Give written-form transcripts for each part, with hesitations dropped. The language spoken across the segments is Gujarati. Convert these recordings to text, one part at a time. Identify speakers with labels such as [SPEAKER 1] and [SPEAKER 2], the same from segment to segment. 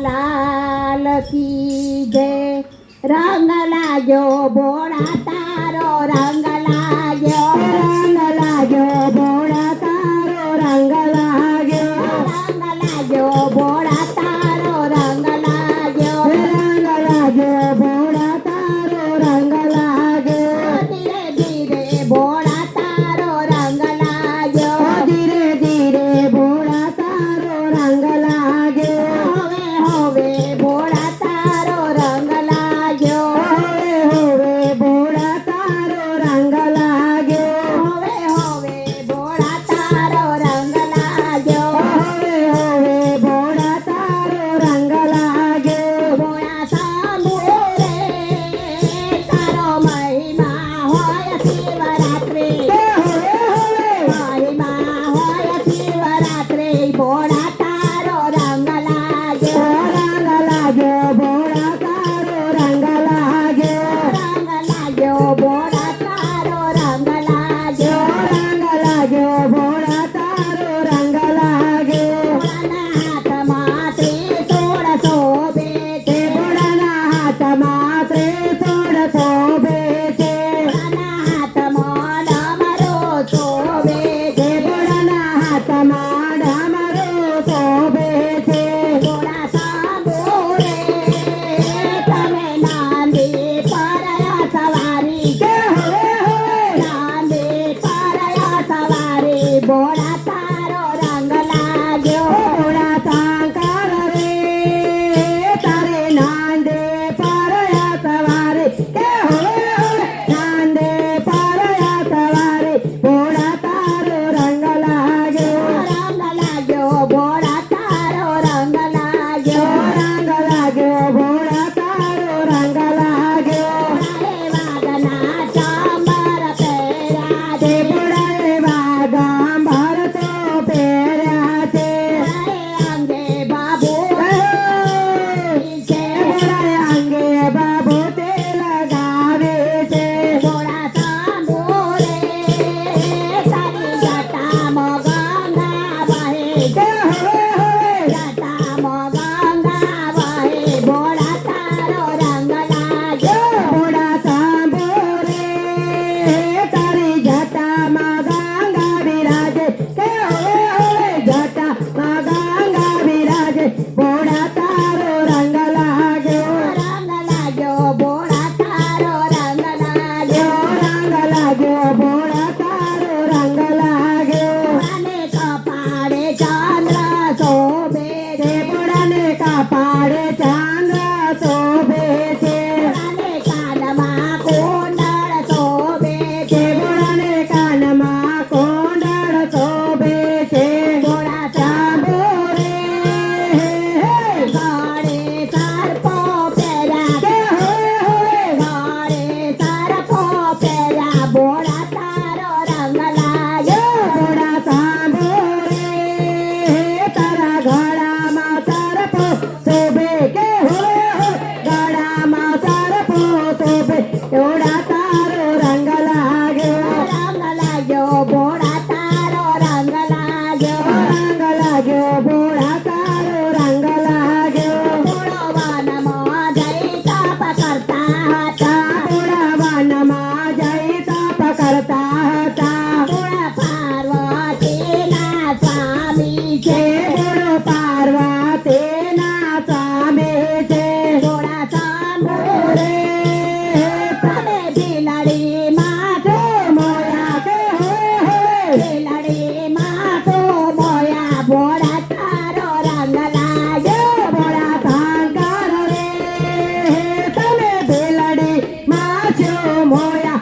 [SPEAKER 1] લાલ કી જય. રંગ લાગ્યો ભોળા તારો રંગ લાગ્યો,
[SPEAKER 2] રંગ લાગ્યો ભોળા તારો રંગ લાગ્યો,
[SPEAKER 1] રંગ લાગ્યો ભોળા તારો રંગ લાગ્યો,
[SPEAKER 2] રંગ લાગ્યો ભોળા તારો રંગ લાગ્યો,
[SPEAKER 1] ધીરે ધીરે ભોળા તારો રંગ લાગ્યો,
[SPEAKER 2] ધીરે ધીરે ભોળા તારો રંગ લાગ્યો,
[SPEAKER 1] હવે હવે ભોળા તારો રંગ લાગ્યો,
[SPEAKER 2] હવે ભોળા તારો રંગ લાગ્યો,
[SPEAKER 1] હવે હવે ભોળા તારો રંગ લાગ્યો,
[SPEAKER 2] હવે ભોળા તારો રંગ લાગ્યો,
[SPEAKER 1] ભોળા સાંભળે રે તારો મહિમા હોય શિવરાત્રી, મહિમા હોય શિવરાત્રી. ભોળા તારો રંગ લાગ્યો,
[SPEAKER 2] રંગ લાગ્યો ભોળા તારો રંગ લાગ્યો,
[SPEAKER 1] રંગ લાગ્યો ભોળા તારો રંગ લાગ્યો,
[SPEAKER 2] રંગ લાગ્યો ભોળા તારો રંગ લાગ્યો,
[SPEAKER 1] ભોળાના હાથમાં ત્રિશૂળ શોભે છે,
[SPEAKER 2] ભોળાના હાથમાં ત્રિશૂળ શોભે છે,
[SPEAKER 1] ભોળાના હાથમાં ડમરો શોભે છે,
[SPEAKER 2] ભોળાના હાથમાં ડમરો શોભે છે,
[SPEAKER 1] ભોળા સાંભળે તમે નાંદી પર સવારી, નાંદી પર સવારી. ભોળા તારો રંગ લાગ્યો,
[SPEAKER 2] ભોળા શંકર રે તારે નાંદે પરયા સવારે, નાંદે પરયા સવારે, ભોળા તારો રંગ લાગ્યો,
[SPEAKER 1] રંગ લાગ્યો ભોળા તારો રંગ લાગ્યો,
[SPEAKER 2] રંગ લાગ્યો ભોળા તારો રંગ લાગ્યો,
[SPEAKER 1] વાગના ચાંબર પહેર્યા છે,
[SPEAKER 2] ભોળાએ વાગાંબર તો પહેર્યા છે,
[SPEAKER 1] અંગે બાબુ છે,
[SPEAKER 2] ભોળાએ અંગે બાબોતે લગાવે છે,
[SPEAKER 1] ભોળા સાંભળે તારી જટામાં ગંગા વહે, જટામાં ગંગા વહે. ભોળા તારો રંગ લાગ્યો,
[SPEAKER 2] ભોળા સાંભળે તારી જટામાં ગંગા વિરાજે, જટામાં ગંગા વિરાજે, ભોળા તારો રંગ લાગ્યો,
[SPEAKER 1] રંગ લાગ્યો ભોળા તારો રંગ લાગ્યો,
[SPEAKER 2] રંગ લાગ્યો ભોળા તારો રંગ લાગ્યો,
[SPEAKER 1] અને કપાળે ચંદ્ર શોભે છે,
[SPEAKER 2] ભોળાને કાપાડે ચાંદ્ર શોભે છે,
[SPEAKER 1] અને કાનમાં કુંડળ શોભે છે,
[SPEAKER 2] ભોળાને કાનમાં કોંડળ શોભે છે,
[SPEAKER 1] ભોળા
[SPEAKER 2] સાંભળે
[SPEAKER 1] ગળે સર્પો પહેર્યા, ગળે સર્પો પહેર્યા. ભોળા તારો રંગ લાગ્યો,
[SPEAKER 2] ભોળા સાંભળે તારા ગળામાં સર્પો શોભે, ગળામાં સર્પો શોભે, ભોળા તારો રંગ લાગ્યો,
[SPEAKER 1] રંગ લાગ્યો ભોળા તારો રંગ લાગ્યો,
[SPEAKER 2] રંગ લાગ્યો ભોળા તારો રંગ લાગ્યો,
[SPEAKER 1] ભોળો વનમાં જઈ તપ કરતા હતા,
[SPEAKER 2] ભોળા વનમાં જઈ તપ કરતા હતા,
[SPEAKER 1] ભોળા પાર્વતીના સ્વામી છે,
[SPEAKER 2] ભોળો પાર્વતીના સ્વામી છે,
[SPEAKER 1] ભોળા સાંભળે તમે બિલાડી માથે મોયા, બિલાડી માથે મોયા. ભોળા તારો રંગ લાગ્યો,
[SPEAKER 2] ભોળા શંકર રે તમે બેલડી માછો મોયા,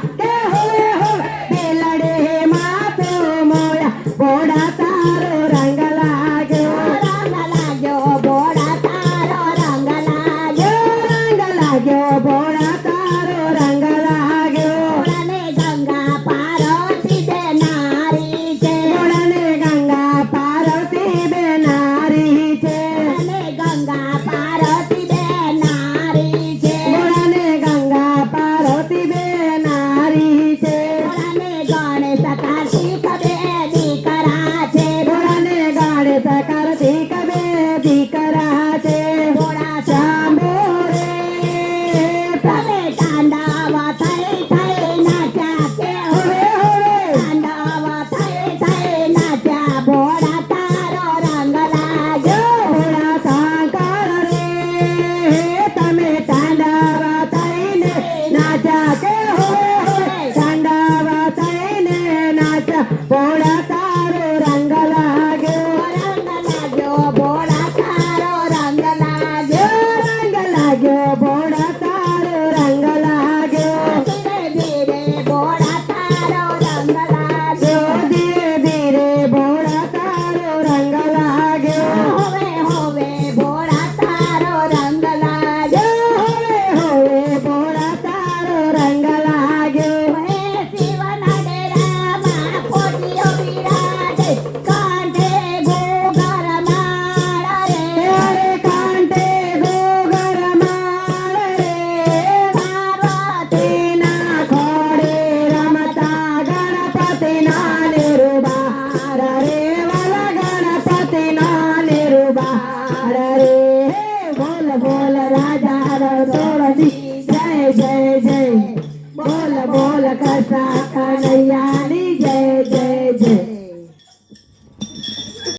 [SPEAKER 2] બેલડી માથો મોયા, ભોળા તારો રંગ લાગ્યો,
[SPEAKER 1] રંગ લાગ્યો ભોળા તારો રંગ લાગ્યો,
[SPEAKER 2] રંગ લાગ્યો ભોળા તારો રંગ લાગ્યો,
[SPEAKER 1] ભોળાને ગંગા પાર્વતી બે નારી છે,
[SPEAKER 2] ભોળાને ગંગા પાર્વતી બે નારી છે,
[SPEAKER 1] ભોળાને ગંગા પાર્વતી બે નારી છે,
[SPEAKER 2] ભોળાને ગંગા પાર્વતી બે નારી છે,
[SPEAKER 1] ભોળાને ગણેશ કાર્તિક બે દીકરા છે,
[SPEAKER 2] ભોળાને ગણેશ કાર્તિક બે દીકરા છે, પાર રે બોલ બોલ રાજા રણછોડની જય જય જય બોલ બોલ કૃષ્ણ કનૈયા